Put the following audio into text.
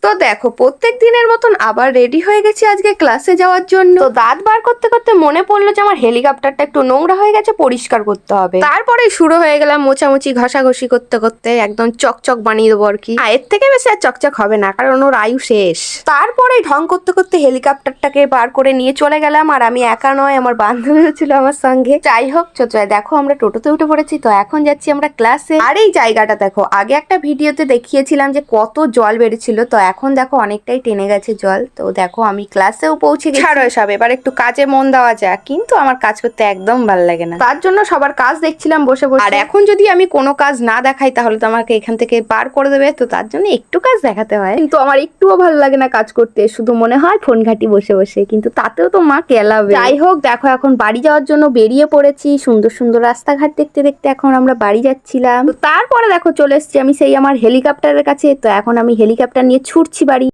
তো দেখো প্রত্যেক দিনের মতন আবার রেডি হয়ে গেছি আজকে ক্লাসে যাওয়ার জন্য। তো দাঁত বার করতে করতে মনে পড়লো যে আমার হেলিকপ্টারটা একটু নোংরা হয়ে গেছে, পরিষ্কার করতে হবে। তারপরে শুরু হয়ে গেলাম মোছামুছি ঘষাঘষি করতে করতে, একদম চকচক বানিয়ে দেবো আর কি। এর থেকে বেশি আর চকচক হবে না, কারণ ওর আয়ু শেষ। তারপরে ঢং করতে করতে হেলিকপ্টারটাকে বার করে নিয়ে চলে গেলাম। আর আমি একা নয়, আমার বান্ধবীও ছিল আমার সঙ্গে। যাই হোক, দেখো আমরা টোটোতে উঠে পড়েছি। তো এখন যাচ্ছি আমরা ক্লাসে। আর এই জায়গাটা দেখো, আগে একটা ভিডিওতে দেখিয়েছিলাম যে কত জল বেড়েছিল, তো এখন দেখো অনেকটাই টেনে গেছে জল। তো দেখো আমি ক্লাসেও পৌঁছে গেছি। ছাড়ো এসব, এবার একটু কাজে মন দেওয়া যাক। কিন্তু আমার কাজ করতে একদম ভালো লাগে না, তার জন্য সবার কাজ দেখছিলাম বসে বসে। আর এখন যদি আমি কোনো কাজ না দেখাই তাহলে তো আমাকে এখান থেকে বার করে দেবে, তো তার জন্য একটু কাজ দেখাতে হয়। কিন্তু আমার একটুও ভালো লাগে না কাজ করতে, শুধু মনে হয় ফোন ঘাটি বসে বসে, কিন্তু তাতেও তো মা কেলাবে। যাই হোক, দেখো এখন বাড়ি যাওয়ার জন্য বেরিয়ে পড়েছি। সুন্দর সুন্দর রাস্তাঘাট দেখতে দেখতে এখন আমরা বাড়ি যাচ্ছিলাম। তারপরে দেখো চলে এসেছি আমি সেই আমার হেলিকপ্টারের কাছে। তো এখন আমি হেলিকপ্টার নিয়ে ছুটছি বাড়ি।